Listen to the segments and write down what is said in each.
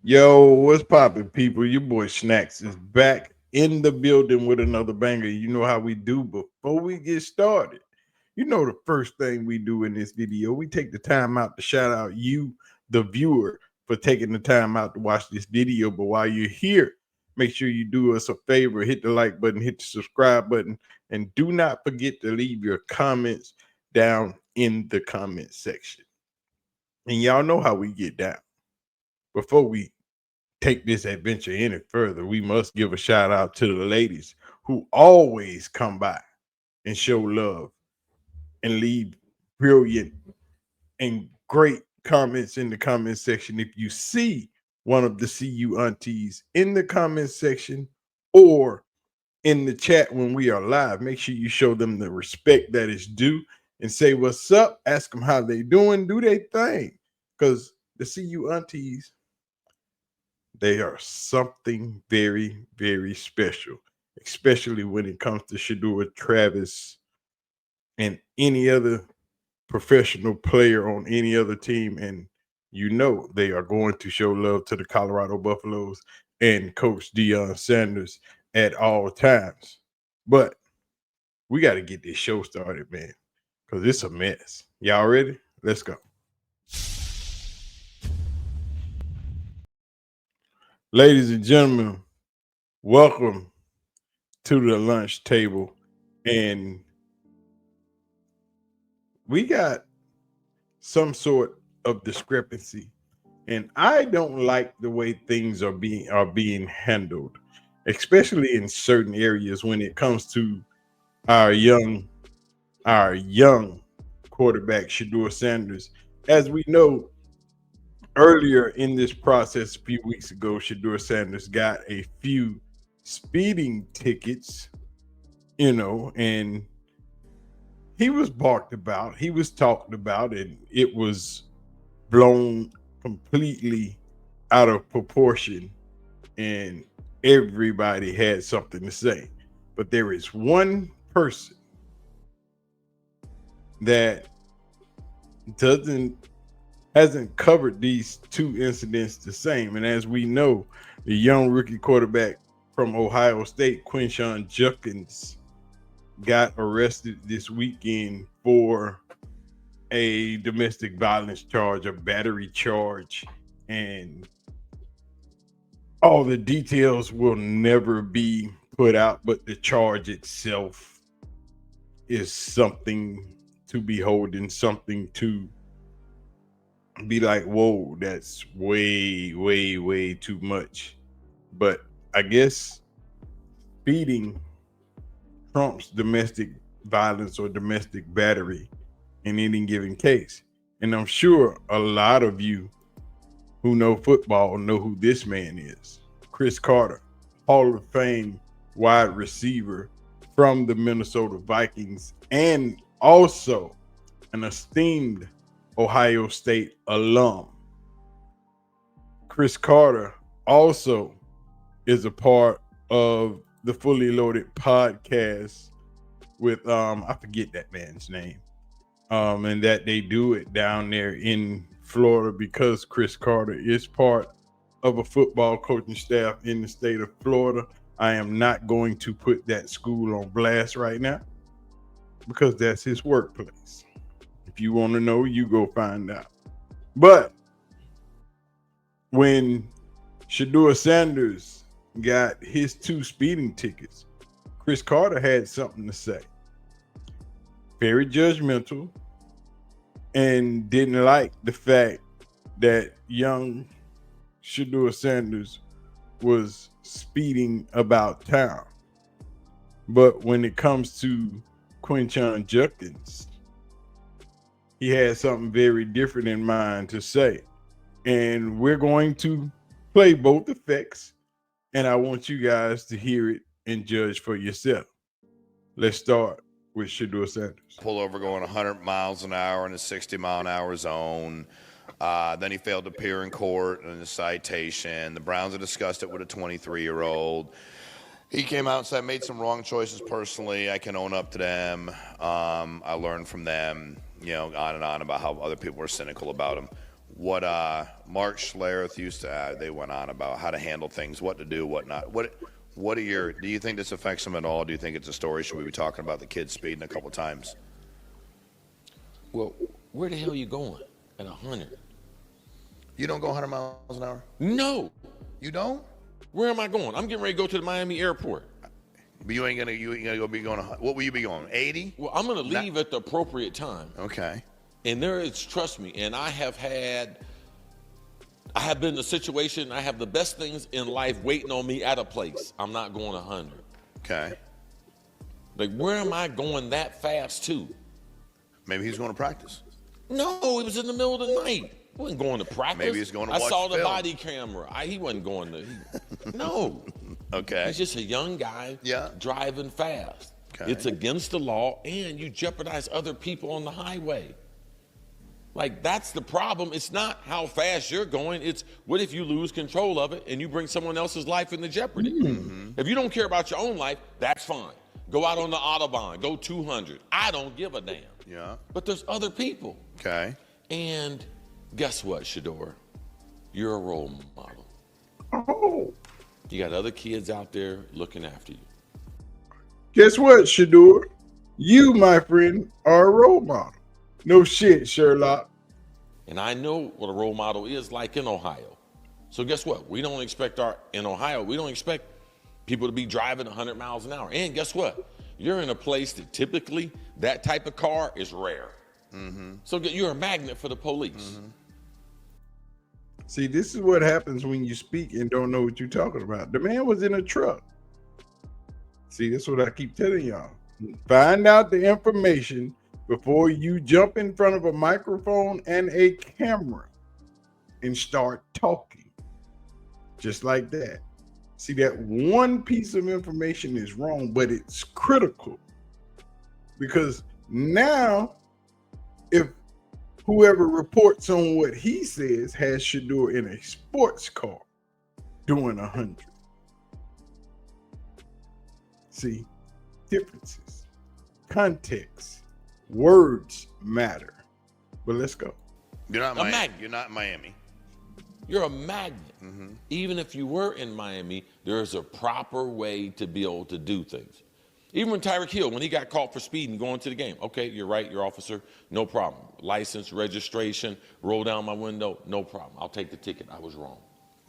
Yo, what's poppin', people? Your boy Snacks is back in the building with another banger. You know how we do before we get started. You know the first thing we do in this video, we take the time out to shout out you, the viewer, for taking the time out to watch this video. But while you're here, make sure you do us a favor, hit the like button, hit the subscribe button, and do not forget to leave your comments down in the comment section. And y'all know how we get down. Before we take this adventure any further, we must give a shout out to the ladies who always come by and show love and leave brilliant and great comments in the comment section. If you see one of the CU aunties in the comment section or in the chat when we are live, make sure you show them the respect that is due and say what's up, ask them how they doing, do their thing. Because the CU aunties, they are something very, very special, especially when it comes to Shedeur, Travis, and any other professional player on any other team. And you know they are going to show love to the Colorado Buffaloes and Coach Deion Sanders at all times. But we got to get this show started, man, because it's a mess. Y'all ready? Let's go. Ladies and gentlemen, welcome to the lunch table. And we got some sort of discrepancy, and I don't like the way things are being handled, especially in certain areas when it comes to our young our young quarterback Shadur Sanders. As we know, earlier in this process a few weeks ago, Shadur Sanders got a few speeding tickets, and he was barked about, he was talked about, and it was blown completely out of proportion, and everybody had something to say. But there is one person that doesn't hasn't covered these two incidents the same. And as we know, the young rookie quarterback from Ohio State, Quinshon Judkins, got arrested this weekend for a domestic violence charge, a battery charge, and all the details will never be put out, but the charge itself is something to behold and something to be like, whoa, that's way, way, way too much. But I guess speeding trumps domestic violence or domestic battery in any given case. And I'm sure a lot of you who know football know who this man is. Chris Carter, Hall of Fame wide receiver from the Minnesota Vikings, and also an esteemed Ohio State alum. Chris Carter also is a part of the Fully Loaded podcast with I forget that man's name. And that they do it down there in Florida because Chris Carter is part of a football coaching staff in the state of Florida. I am not going to put that school on blast right now because that's his workplace. If you want to know, you go find out. But when Shadur Sanders got his two speeding tickets, Chris Carter had something to say. Very judgmental, and didn't like the fact that young Shadur Sanders was speeding about town. But when it comes to Quinshon Judkins, he had something very different in mind to say. And we're going to play both effects, and I want you guys to hear it and judge for yourself. Let's start with Shadur Sanders. Pull over going 100 miles an hour in a 60-mile-an-hour zone. Then he failed to appear in court in a citation. The Browns have discussed it with a 23-year-old. He came out and said, I made some wrong choices personally. I can own up to them. I learned from them, on and on about how other people were cynical about him. what Mark Schlereth used to. They went on about how to handle things, what to do, what not. What are your? Do you think this affects them at all? Do you think it's a story? Should we be talking about the kids speeding a couple times? Well, where the hell are you going at 100? You don't go 100 miles an hour? No. You don't? Where am I going? I'm getting ready to go to the Miami airport. But you ain't gonna go be going. What will you be going? 80? Well, I'm gonna leave at the appropriate time. Okay. And there is, trust me, and I have been in a situation. I have the best things in life waiting on me at a place. I'm not going 100. Okay. Like, where am I going that fast to? Maybe he's going to practice. No, it was in the middle of the night. He wasn't going to practice. Maybe he's going to watch I saw the film. body camera. He wasn't going to. No. Okay. He's just a young guy driving fast. Okay. It's against the law, and you jeopardize other people on the highway. Like, that's the problem. It's not how fast you're going. It's what if you lose control of it and you bring someone else's life into jeopardy? Mm-hmm. If you don't care about your own life, that's fine. Go out on the Autobahn. Go 200. I don't give a damn. Yeah. But there's other people. Okay. And guess what, Shedeur? You're a role model. Oh. You got other kids out there looking after you. Guess what, Shedeur? You, my friend, are a role model. No shit, Sherlock. And I know what a role model is like in Ohio. So guess what? We don't expect in Ohio, we don't expect people to be driving 100 miles an hour. And guess what? You're in a place that typically that type of car is rare. Mm-hmm. So you're a magnet for the police. Mm-hmm. See, this is what happens when you speak and don't know what you're talking about. The man was in a truck. See, that's what I keep telling y'all. Find out the information before you jump in front of a microphone and a camera and start talking. Just like that. See, that one piece of information is wrong, but it's critical. Because now, if whoever reports on what he says has Shedeur in a sports car doing 100. See, differences, context, words matter. But let's go. You're not Miami. You're not in Miami. You're a magnet. Mm-hmm. Even if you were in Miami, there's a proper way to be able to do things. Even when Tyreek Hill, when he got caught for speeding going to the game, okay, you're right, you're officer, no problem. License, registration, roll down my window, no problem. I'll take the ticket. I was wrong.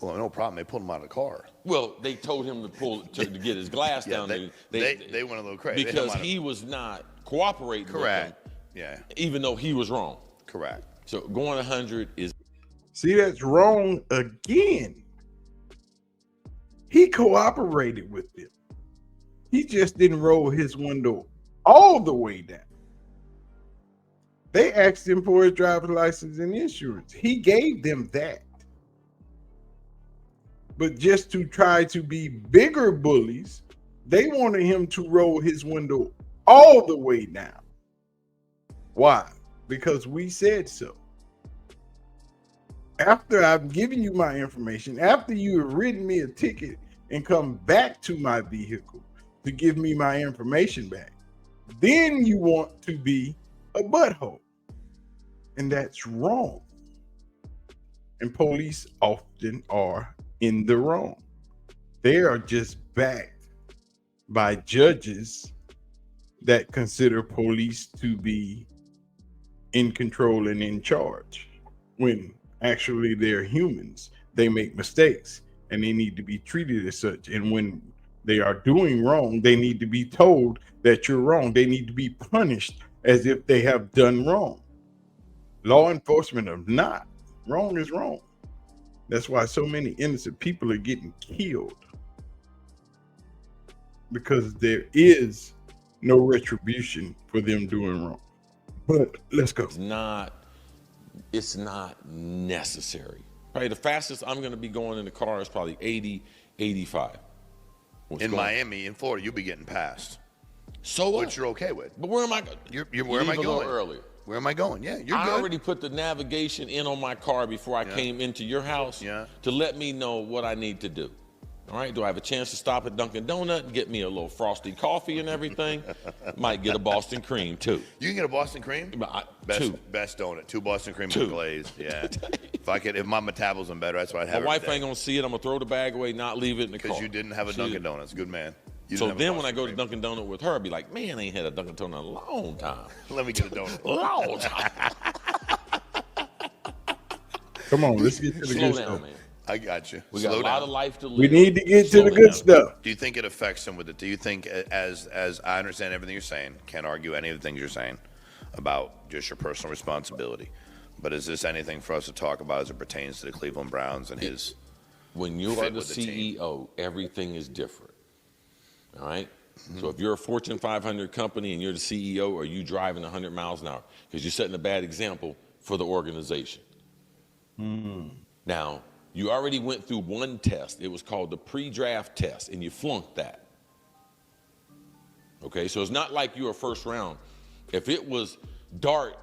Well, no problem. They pulled him out of the car. Well, they told him to get his glass down. They went a little crazy. Because he was not cooperating Correct. with them. Yeah. Even though he was wrong. Correct. So going 100 is... See, that's wrong again. He cooperated with them. He just didn't roll his window all the way down. They asked him for his driver's license and insurance. He gave them that. But just to try to be bigger bullies, they wanted him to roll his window all the way down. Why? Because we said so. After I've given you my information, after you have written me a ticket and come back to my vehicle to give me my information back, then you want to be a butthole. And that's wrong. And police often are in the wrong. They are just backed by judges that consider police to be in control and in charge, when actually they're humans. They make mistakes and they need to be treated as such. And when they are doing wrong, they need to be told that you're wrong. They need to be punished as if they have done wrong. Law enforcement are not. Wrong is wrong. That's why so many innocent people are getting killed, because there is no retribution for them doing wrong. But let's go. It's not necessary. Probably the fastest I'm going to be going in the car is probably 80, 85. In Miami, in Florida, you'll be getting passed. So what? Which you're okay with. But where am I going? Where am I going? Earlier. Where am I going? Yeah, you're good. I good. already put the navigation in on my car before I came into your house to let me know what I need to do. All right, do I have a chance to stop at Dunkin' Donut and get me a little frosty coffee and everything? Might get a Boston cream too. You can get a Boston cream? Best donut. 2 Boston cream with glaze. Yeah. If my metabolism better, that's what I'd have. My wife ain't gonna see it. I'm gonna throw the bag away, not leave it in the car. Because you didn't have a Dunkin' Donuts. Good man. So then when I go to Dunkin' Donut with her, I'll be like, man, I ain't had a Dunkin' Donut in a long time. Let me get a donut. Long time. Come on, let's get to the Slow good down, stuff. man. I got you. We got a lot of life to live. We need to get to the good stuff. Do you think it affects him with it? Do you think, as I understand everything you're saying, can't argue any of the things you're saying about just your personal responsibility, but is this anything for us to talk about as it pertains to the Cleveland Browns and his? When you are the CEO, everything is different. All right? So if you're a Fortune 500 company and you're the CEO, are you driving 100 miles an hour? Because you're setting a bad example for the organization. Now, you already went through one test. It was called the pre-draft test, and you flunked that. Okay, so it's not like you're a first round. If it was Dart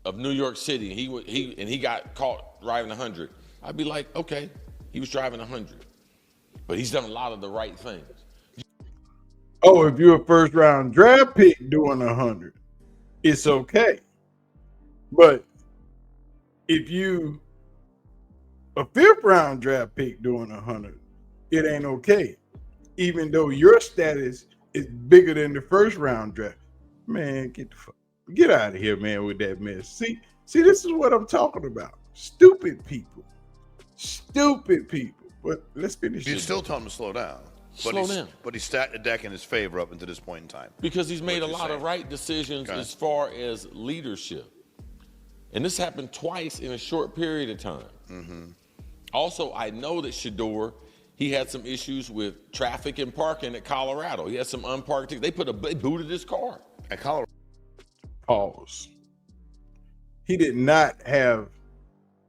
of New York City and he got caught driving 100, I'd be like, okay, he was driving 100, but he's done a lot of the right things. Oh, if you're a first round draft pick doing 100, it's okay. But if you a 5th round draft pick doing 100, it ain't okay. Even though your status is bigger than the 1st round draft. Man, get out of here, man, with that mess. See, this is what I'm talking about. Stupid people. But let's finish. You still tell him to slow down. But he's stacked the deck in his favor up until this point in time. Because he's made a lot of right decisions as far as leadership. And this happened twice in a short period of time. Also, I know that Shedeur, he had some issues with traffic and parking at Colorado. He had some unparked tickets. They booted his car. At Colorado. Pause. He did not have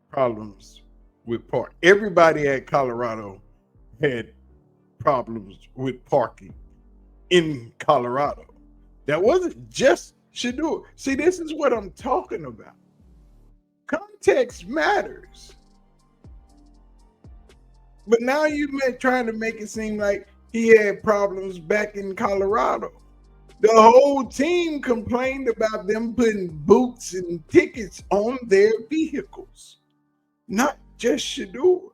problems with park. Everybody at Colorado had problems with parking in Colorado. That wasn't just Shedeur. See, this is what I'm talking about. Context matters. But now you're trying to make it seem like he had problems back in Colorado. The whole team complained about them putting boots and tickets on their vehicles, not just Shedeur.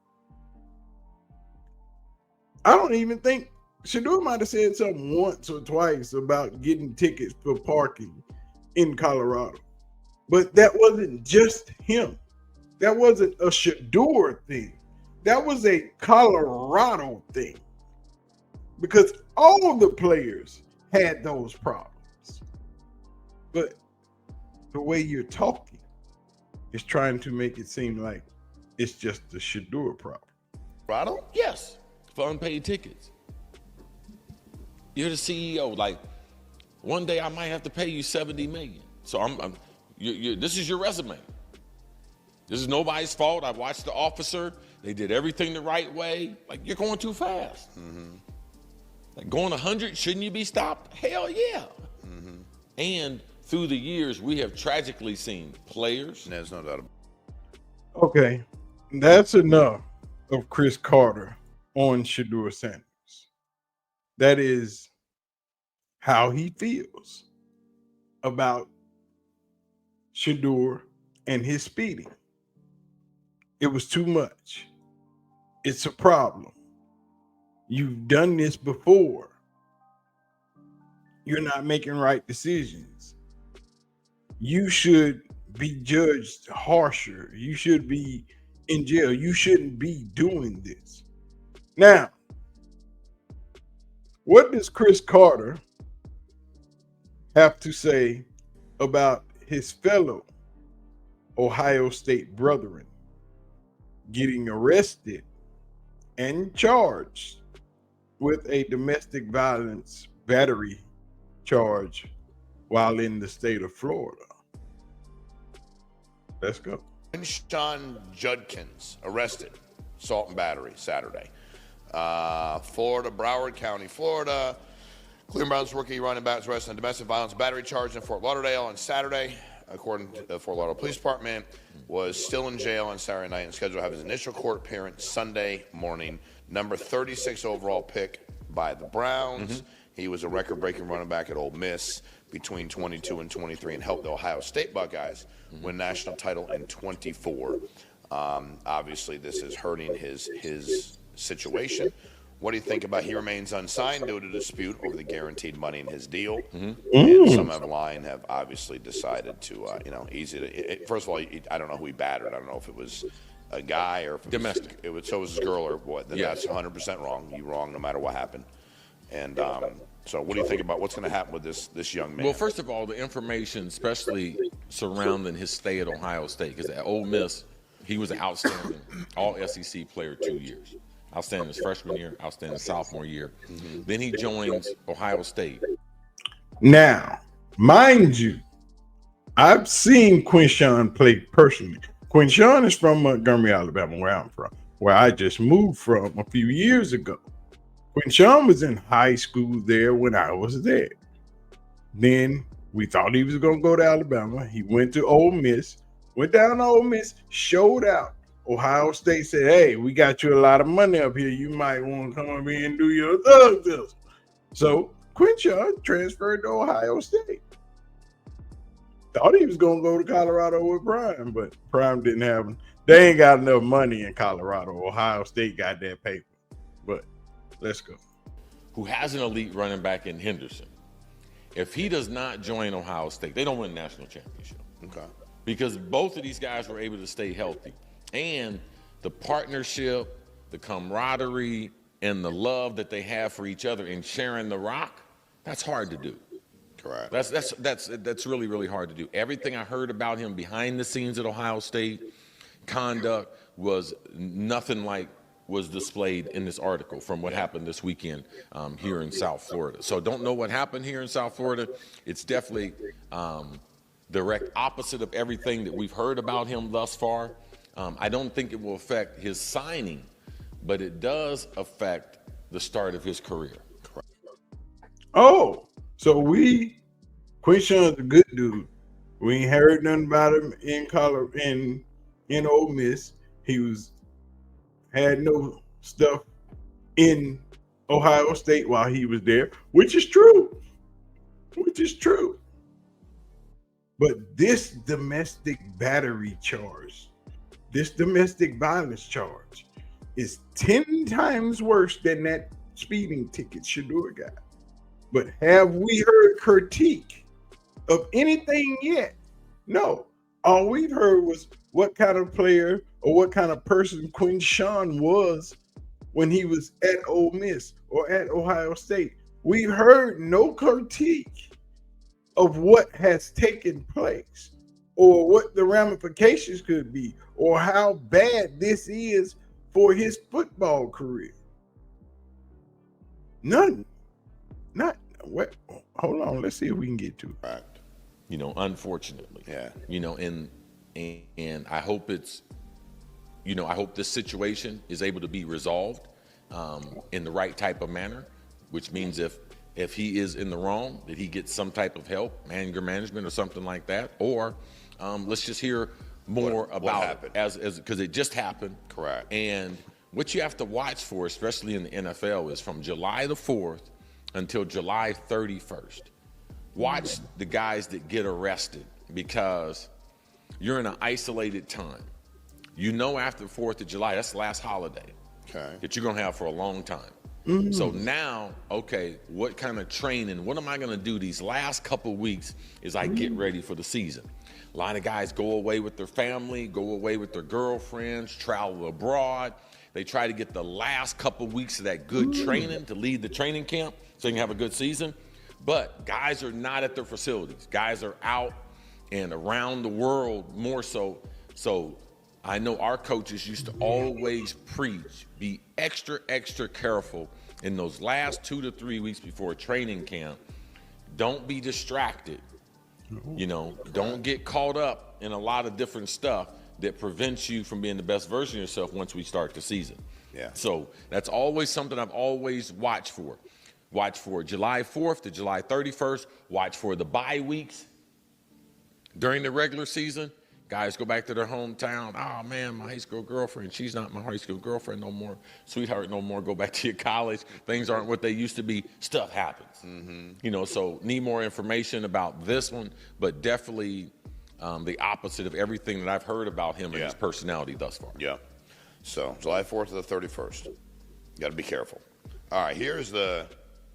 I don't even think Shedeur might have said something once or twice about getting tickets for parking in Colorado. But that wasn't just him. That wasn't a Shedeur thing. That was a Colorado thing. Because all the players had those problems. But the way you're talking is trying to make it seem like it's just the Shedeur problem. Colorado? Yes, for unpaid tickets. You're the CEO. Like, one day I might have to pay you $70 million. So this is your resume. This is nobody's fault. I watched the officer. They did everything the right way. Like, you're going too fast. Like, going 100, shouldn't you be stopped? Hell yeah. And through the years, we have tragically seen players. There's no doubt about it. Okay, that's enough of Chris Carter on Shadur Sanders. That is how he feels about Shedeur and his speeding. It was too much. It's a problem. You've done this before. You're not making right decisions. You should be judged harsher. You should be in jail. You shouldn't be doing this. Now, what does Chris Carter have to say about his fellow Ohio State brethren getting arrested and charged with a domestic violence battery charge while in the state of Florida? Let's go. Quinshon Judkins arrested, assault and battery, Saturday. Florida, Broward County, Florida. Cleveland Browns rookie running back was arrested on domestic violence battery charge in Fort Lauderdale on Saturday. according to the Fort Lauderdale Police Department, was still in jail on Saturday night and scheduled to have his initial court appearance Sunday morning. Number 36 overall pick by the Browns. He was a record-breaking running back at Ole Miss between 22 and 23 and helped the Ohio State Buckeyes win national title in 24. Obviously, this is hurting his situation. What do you think about he remains unsigned due to dispute over the guaranteed money in his deal? And some of the line have obviously decided to, first of all, I don't know who he battered. I don't know if it was a guy or if it domestic. So it was his girl or what. Then Yes. that's 100% wrong. You're wrong no matter what happened. And so what do you think about what's going to happen with this young man? Well, first of all, the information, especially surrounding his stay at Ohio State, because at Ole Miss, he was an outstanding all-SEC player 2 years. Outstanding his freshman year, outstanding sophomore year. Then he joins Ohio State. Now, mind you, I've seen Quinshon play personally. Quinshon is from Montgomery, Alabama, where I'm from, where I just moved from a few years ago. Quinshon was in high school there when I was there. Then we thought he was going to go to Alabama. He went to Ole Miss, went down to Ole Miss, showed out. Ohio State said, hey, we got you a lot of money up here. You might want to come up here and do your thug deals. So Quinshon transferred to Ohio State. Thought he was going to go to Colorado with Prime, but Prime didn't have him. They ain't got enough money in Colorado. Ohio State got that paper. But let's go. Who has an elite running back in Henderson. If he does not join Ohio State, they don't win the national championship. Okay. Because both of these guys were able to stay healthy. And the partnership, the camaraderie, and the love that they have for each other in sharing the rock, that's hard to do. Correct. That's really, really hard to do. Everything I heard about him behind the scenes at Ohio State, conduct was nothing like was displayed in this article from what happened this weekend here in South Florida. So don't know what happened here in South Florida. It's definitely direct opposite of everything that we've heard about him thus far. I don't think it will affect his signing, but it does affect the start of his career. Oh, so Quinshon's a good dude. We ain't heard nothing about him in Ole Miss. He had no stuff in Ohio State while he was there, which is true. But this domestic battery charge, this domestic violence charge is 10 times worse than that speeding ticket Shedeur got. But have we heard critique of anything yet? No. All we've heard was what kind of player or what kind of person Quinshon was when he was at Ole Miss or at Ohio State. We've heard no critique of what has taken place or what the ramifications could be or how bad this is for his football career. None. Not what? Hold on. Let's see if we can get to it. Right. Unfortunately. Yeah. And I hope it's, I hope this situation is able to be resolved in the right type of manner, which means if he is in the wrong, that he gets some type of help, anger management or something like that, or let's just hear more about it because it just happened. Correct. And what you have to watch for, especially in the NFL, is from July the 4th until July 31st. Watch the guys that get arrested because you're in an isolated time. After the 4th of July, that's the last holiday that you're going to have for a long time. Mm-hmm. So now, what kind of training, what am I going to do these last couple weeks as I get ready for the season? A lot of guys go away with their family, go away with their girlfriends, travel abroad. They try to get the last couple weeks of that good training to lead the training camp so they can have a good season. But guys are not at their facilities. Guys are out and around the world more so. So I know our coaches used to always preach, be extra, extra careful in those last 2 to 3 weeks before training camp. Don't be distracted. Don't get caught up in a lot of different stuff that prevents you from being the best version of yourself once we start the season. Yeah. So that's always something I've always watched for. Watch for July 4th to July 31st. Watch for the bye weeks. During the regular season, guys go back to their hometown. Oh man, my high school girlfriend, she's not my high school girlfriend no more. Sweetheart no more. Go back to your college. Things aren't what they used to be. Stuff happens. You know, so need more information about this one, but definitely the opposite of everything that I've heard about him and his personality thus far. Yeah. So July 4th to the 31st. Got to be careful. All right, here's the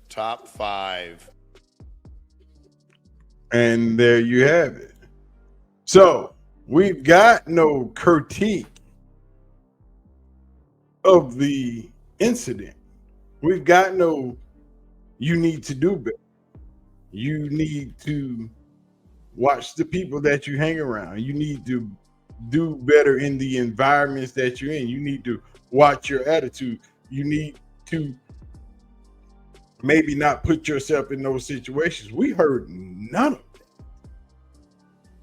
top 5. And there you have it. So we've got no critique of the incident. We've got no, you need to do better. You need to watch the people that you hang around. You need to do better in the environments that you're in. You need to watch your attitude. You need to maybe not put yourself in those situations. We heard none of that.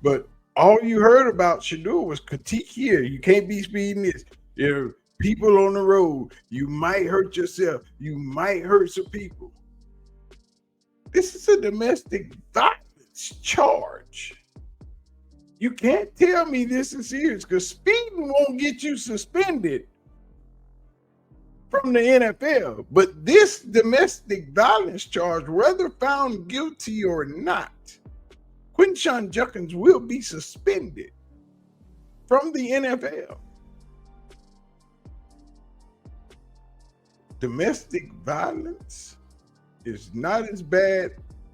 But all you heard about Shedeur was critique here. You can't be speeding this. There are people on the road. You might hurt yourself. You might hurt some people. This is a domestic violence charge. You can't tell me this is serious because speeding won't get you suspended from the NFL. But this domestic violence charge, whether found guilty or not, Quinshon Judkins will be suspended from the NFL. Domestic violence is not as bad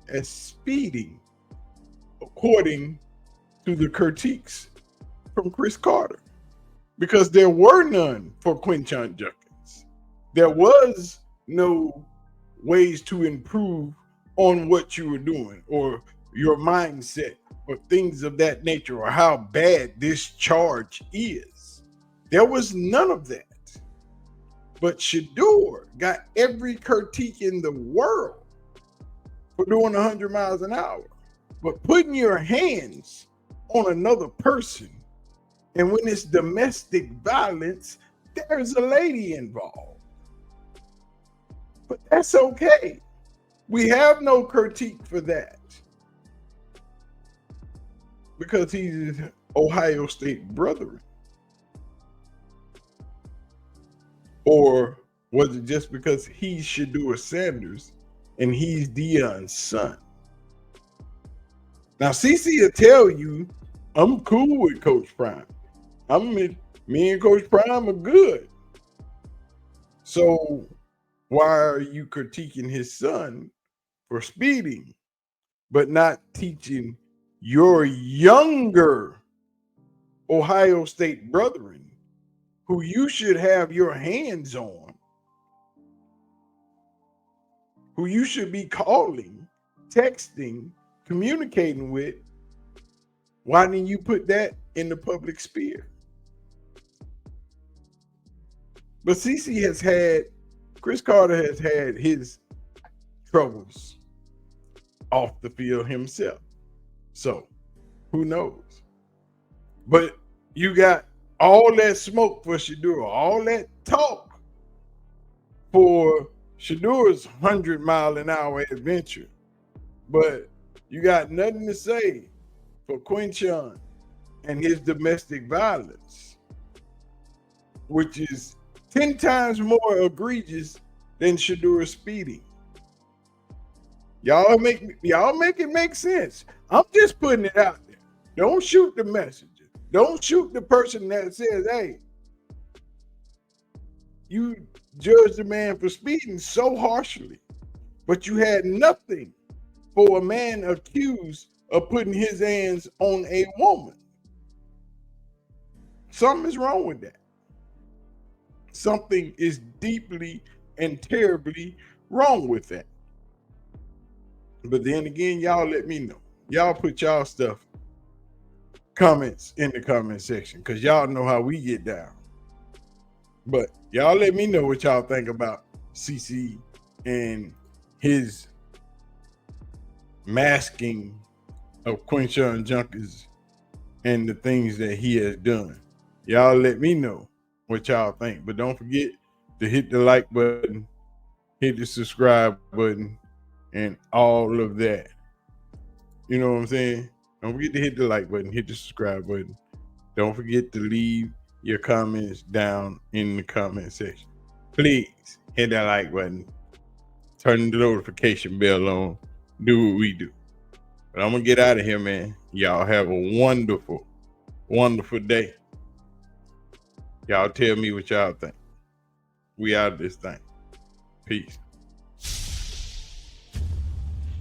as speeding, according to the critiques from Chris Carter, because there were none for Quinshon Judkins. There was no ways to improve on what you were doing or your mindset or things of that nature or how bad this charge is. There was none of that. But Shedeur got every critique in the world for doing 100 miles an hour. But putting your hands on another person, and when it's domestic violence, there's a lady involved. But that's okay. We have no critique for that because he's Ohio State brethren. Or was it just because he's Shadur Sanders and he's Deion's son? Now, CC will tell you, I'm cool with Coach Prime. Me and Coach Prime are good. So why are you critiquing his son for speeding, but not teaching your younger Ohio State brethren who you should have your hands on, who you should be calling, texting, communicating with? Why didn't you put that in the public sphere? But CC has had, Chris Carter has had his troubles off the field himself. So who knows? But you got all that smoke for Shedeur, all that talk for Shedeur's 100-mile-an-hour adventure. But you got nothing to say for Quinshon and his domestic violence, which is 10 times more egregious than Shedeur speeding. Y'all make it make sense. I'm just putting it out there. Don't shoot the messenger. Don't shoot the person that says, hey, you judge the man for speeding so harshly, but you had nothing for a man accused of putting his hands on a woman. Something is wrong with that. Something is deeply and terribly wrong with that. But then again, y'all let me know. Y'all put y'all stuff, comments in the comment section, because y'all know how we get down. But y'all let me know what y'all think about CC and his masking of Quinshon Judkins and the things that he has done. Y'all let me know what y'all think. But don't forget to hit the like button, hit the subscribe button, and all of that. You know what I'm saying? Don't forget to hit the like button, hit the subscribe button. Don't forget to leave your comments down in the comment section. Please hit that like button. Turn the notification bell on. Do what we do. But I'm going to get out of here, man. Y'all have a wonderful, wonderful day. Y'all tell me what y'all think. We out of this thing. Peace.